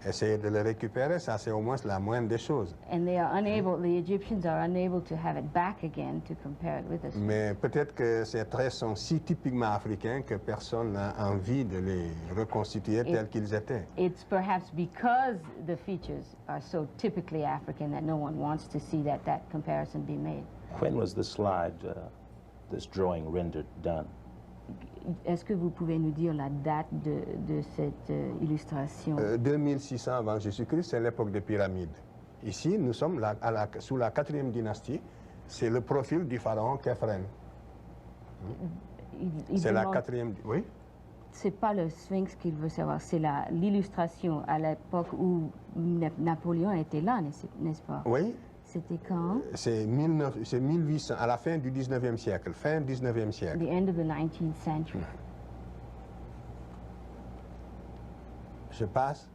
Essayer de le récupérer, ça c'est au moins la moindre des choses. And they are unable, the Egyptians are unable to have it back again to compare it with the Sphinx. Mais peut-être que ces traits sont si typiquement africains que personne n'a envie de les reconstituer tels qu'ils étaient. It's perhaps because the features are so typically African that no one wants to see that comparison be made. When was the slide, this drawing rendered done? Est-ce que vous pouvez nous dire la date de cette illustration? 2600 avant Jésus-Christ, c'est l'époque des pyramides. Ici, nous sommes sous la 4e dynastie. C'est le profil du pharaon Khéphren. C'est la 4e... Oui? C'est pas le Sphinx qu'il veut savoir, c'est l'illustration à l'époque où Napoléon était là, n'est-ce pas? Oui. C'était quand? C'est 1800, à la fin du 19e siècle, fin 19e siècle. The end of the 19th century. Je passe.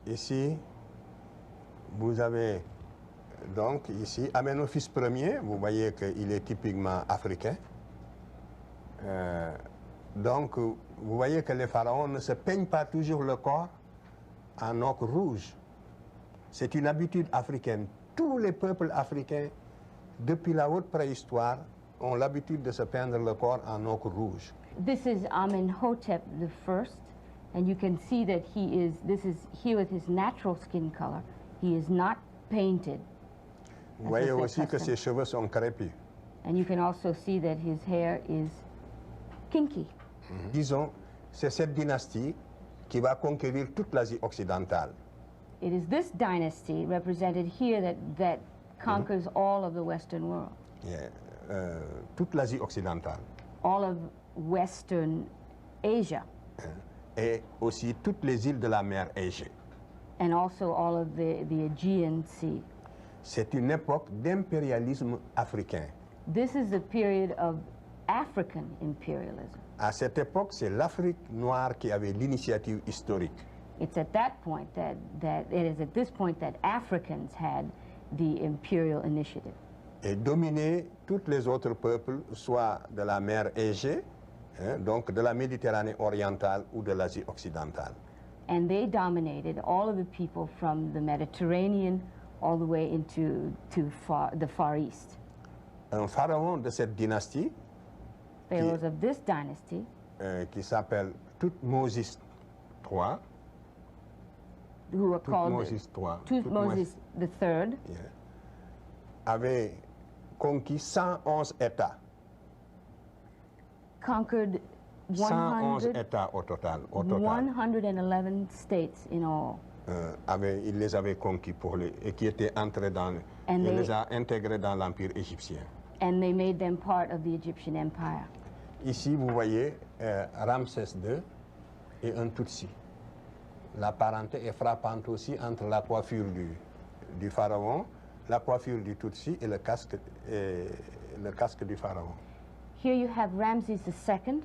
Ici, vous avez donc ici Amenophis Ier, vous voyez qu'il est typiquement africain. Donc, vous voyez que les pharaons ne se peignent pas toujours le corps en ocre rouge. C'est une habitude africaine. Tous les peuples africains, depuis la haute préhistoire, ont l'habitude de se peindre le corps en ocre rouge. This is Amenhotep the First, and you can see that this is here with his natural skin color. He is not painted. Vous voyez aussi que ses cheveux sont crépus. And you can also see that his hair is kinky. Disons, c'est cette dynastie qui va conquérir toute l'Asie occidentale. It is this dynasty represented here that conquers all of the Western world. Yeah. Toute l'Asie occidentale. All of Western Asia. Et aussi toutes les îles de la mer Égée. And also all of the Aegean Sea. C'est une époque d'impérialisme africain. This is the period of African imperialism. À cette époque, c'est l'Afrique noire qui avait l'initiative historique. It's at that point it is at this point that Africans had the imperial initiative. Et dominé tous les autres peuples, soit de la mer Égée, donc de la Méditerranée orientale ou de l'Asie occidentale. And they dominated all of the people from the Mediterranean all the way into the Far East. Un pharaon de cette dynastie, Pharaohs of this dynasty, qui s'appelle Thutmose III, who are called Thutmose III, avait conquis 111 États. Conquered 111 États au total. 111 states in all. Il les avait conquis et qui étaient entrés il les a intégrés dans l'Empire égyptien. And they made them part of the Egyptian Empire. Ici, vous voyez Ramsès II et un Tutsi. La parenté est frappante aussi entre la coiffure du pharaon, la coiffure du Tutsi et le casque du pharaon. Here you have Ramses II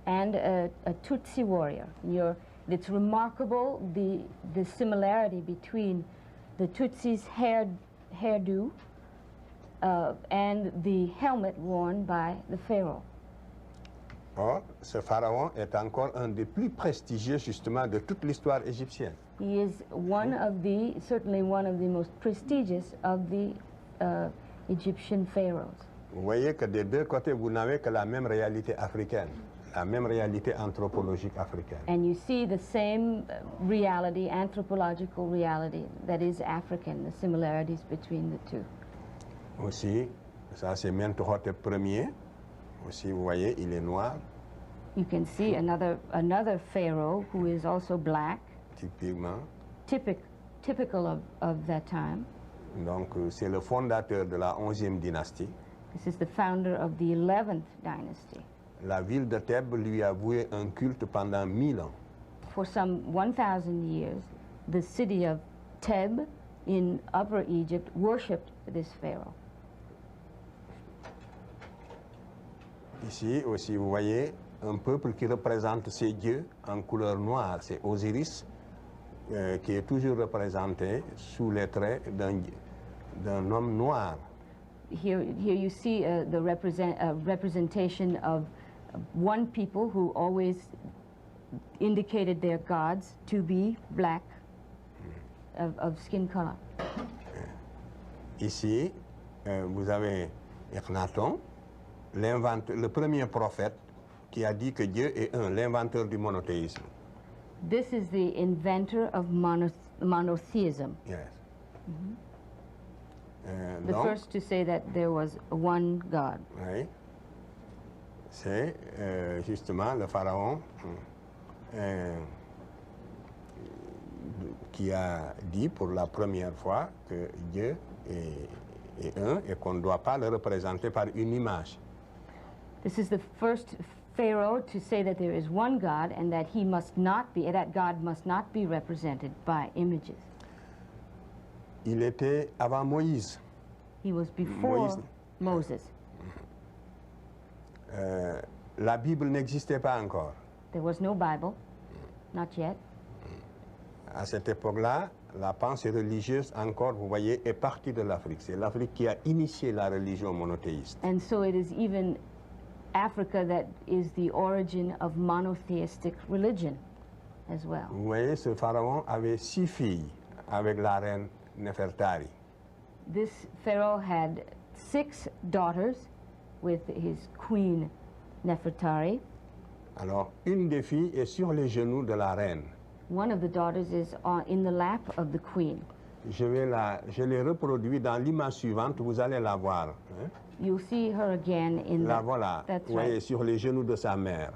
and a Tutsi warrior. It's remarkable the similarity between the Tutsi's hairdo and the helmet worn by the pharaoh. Or, ce pharaon est encore un des plus prestigieux justement de toute l'histoire égyptienne. He is certainly one of the most prestigious of the Egyptian pharaohs. Vous voyez que des deux côtés, vous n'avez que la même réalité africaine, la même réalité anthropologique africaine. And you see the same reality, anthropological reality that is African, the similarities between the two. Aussi, ça c'est Mentuhotep Ier. Aussi, vous voyez, il est noir. You can see another pharaoh who is also black. Typiquement. Typical of that time. Donc, c'est le fondateur de la 11e dynastie. This is the founder of the 11th dynasty. La ville de Thèbes lui a voué un culte pendant 1000 ans. For some 1,000 years, the city of Thebes in Upper Egypt worshipped this pharaoh. Ici aussi, vous voyez un peuple qui représente ses dieux en couleur noire. C'est Osiris qui est toujours représenté sous les traits d'un homme noir. Here you see the representation of one people who always indicated their gods to be black, of skin color. Ici, vous avez Akhenaton, le premier prophète qui a dit que Dieu est un, l'inventeur du monothéisme. This is the inventor of monotheism. Yes. The Donc, first to say that there was one God. oui, c'est justement le pharaon qui a dit pour la première fois que Dieu est un et qu'on ne doit pas le représenter par une image. This is the first Pharaoh to say that there is one God and that he must not be, that God must not be represented by images. Il était avant Moïse. He was before Moïse. Moses. La Bible n'existait pas encore. There was no Bible, not yet. À cette époque-là, la pensée religieuse, encore, vous voyez, est partie de l'Afrique. C'est l'Afrique qui a initié la religion monothéiste. And so it is even Africa that is the origin of monotheistic religion as well. Vous voyez, ce pharaon avait 6 filles avec la reine Nefertari. This Pharaoh had 6 daughters with his queen Nefertari. Alors, une des filles est sur les genoux de la reine. One of the daughters is in the lap of the queen. Je l'ai reproduit dans l'image suivante, vous allez la voir. Hein? You'll see her again in La the, voilà, that's vous voyez, right. sur les genoux de sa mère.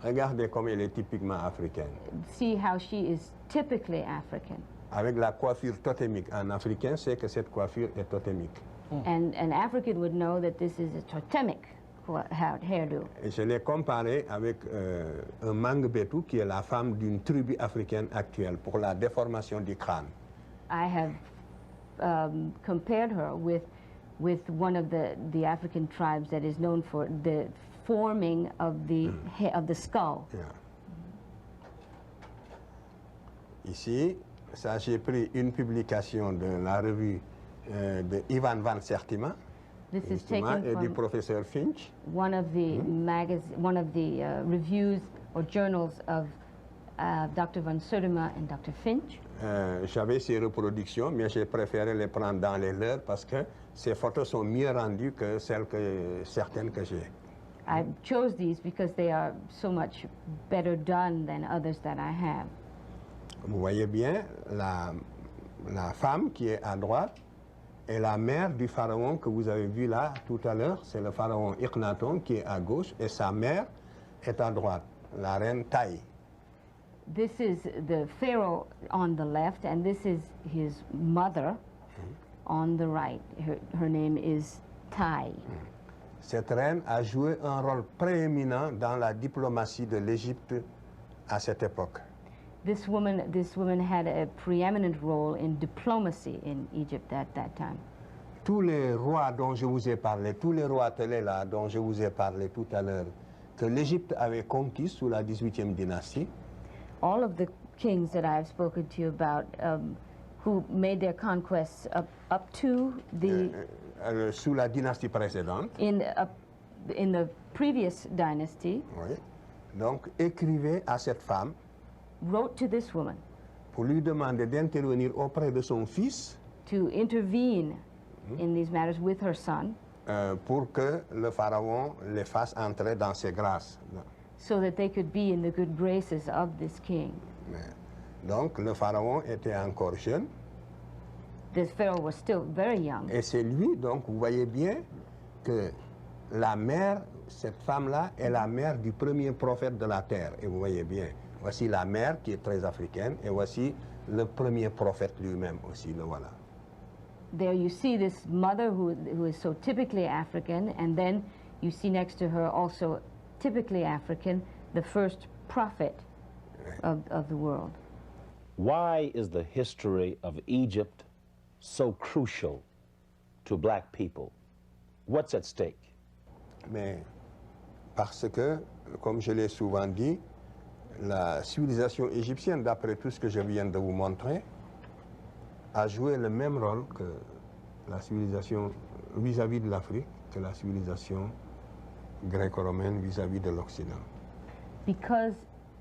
Regardez comme elle est typiquement africaine. See how she is typically African. Avec la coiffure totémique. Un Africain sait que cette coiffure est totémique. And an African would know that this is a totemic hairdo. Et je l'ai comparé avec un Mangbetu qui est la femme d'une tribu africaine actuelle pour la déformation du crâne. I have compared her with one of the African tribes that is known for the forming of the skull. Yeah. Ici, ça j'ai pris une publication de la revue de Ivan van Sertima This is justement, taken et du from professeur Finch. one of the reviews or journals of Dr. van Sertima and Dr. Finch. J'avais ces reproductions, mais j'ai préféré les prendre dans les leurs parce que ces photos sont mieux rendues que certaines que j'ai. I chose these because they are so much better done than others that I have. Vous voyez bien, la femme qui est à droite est la mère du pharaon que vous avez vu là tout à l'heure. C'est le pharaon Akhenaton qui est à gauche et sa mère est à droite, la reine Taï. This is the pharaoh on the left, and this is his mother on the right. Her name is Tai. Cette reine a joué un rôle prééminent dans la diplomatie de l'Égypte à cette époque. This woman had a preeminent role in diplomacy in Egypt at that time. Tous les rois dont je vous ai parlé, tous les rois télé là dont je vous ai parlé tout à l'heure, que l'Égypte avait conquis sous la 18e dynastie, All of the kings that I have spoken to you about, who made their conquests up to the sous la dynastie précédente, in the previous dynasty, oui, donc écrivait à cette femme wrote to this woman pour lui demander d'intervenir auprès de son fils to intervene in these matters with her son, pour que le pharaon les fasse entrer dans ses grâces. so that they could be in the good graces of this king. Donc le pharaon était encore jeune This pharaoh was still very young, et c'est lui, donc vous voyez bien que la mère, cette femme-là est la mère du premier prophète de la terre. Et vous voyez bien, voici la mère qui est très africaine et voici le premier prophète lui-même aussi, le voilà. There you see this mother who is so typically African, and then you see next to her also typically African, the first prophet of the world. Why is the history of Egypt so crucial to black people? What's at stake? Mais parce que, comme je l'ai souvent dit, la civilisation égyptienne, d'après tout ce que je viens de vous montrer, a joué le même rôle que la civilisation vis-à-vis de l'Afrique, que la civilisation gréco-romaine vis-à-vis de l'Occident. Because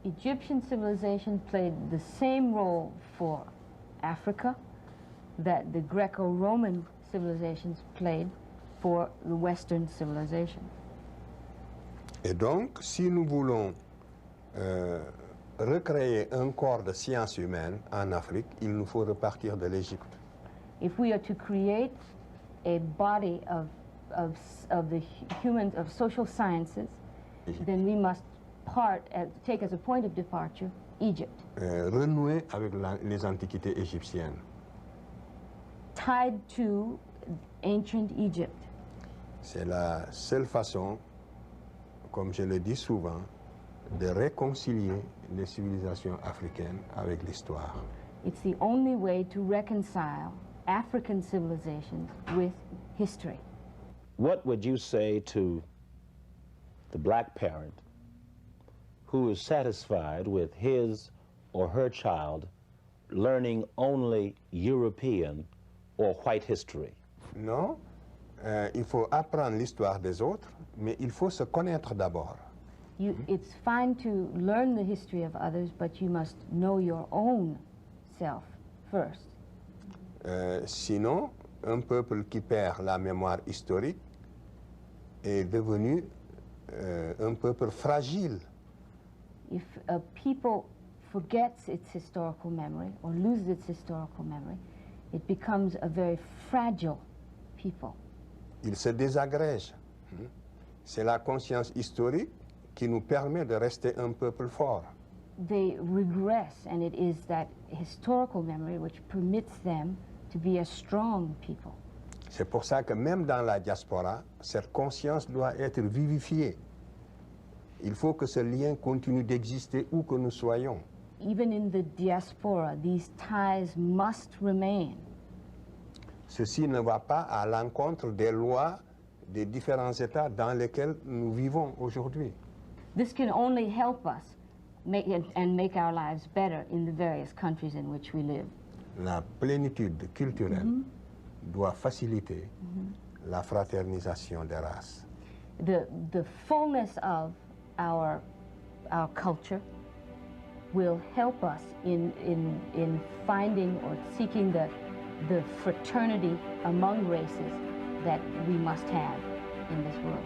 Egyptian civilization played the same role for Africa that the Greco-Roman civilizations played for the Western civilization. Et donc, si nous voulons recréer un corps de sciences humaines en Afrique, il nous faut repartir de l'Égypte. If we are to create a body of social sciences, then we must take as a point of departure Egypt. Renouer avec les antiquités égyptiennes. Tied to ancient Egypt. C'est la seule façon, comme je le dis souvent, de réconcilier les civilisations africaines avec l'histoire. It's the only way to reconcile African civilizations with history. What would you say to the black parent who is satisfied with his or her child learning only European or white history? Non, il faut apprendre l'histoire des autres, mais il faut se connaître d'abord. It's fine to learn the history of others, but you must know your own self first. Sinon, un peuple qui perd la mémoire historique est devenu un peuple fragile. If a people forgets its historical memory or loses its historical memory, it becomes a very fragile people. Il se désagrège. C'est la conscience historique qui nous permet de rester un peuple fort. They regress, and it is that historical memory which permits them to be a strong people. C'est pour ça que même dans la diaspora, cette conscience doit être vivifiée. Il faut que ce lien continue d'exister où que nous soyons. Even in the diaspora, these ties must remain. Ceci ne va pas à l'encontre des lois des différents États dans lesquels nous vivons aujourd'hui. This can only help us make our lives better in the various countries in which we live. La plénitude culturelle doit faciliter la fraternisation des races. The fullness of our culture will help us in finding or seeking the fraternity among races that we must have in this world.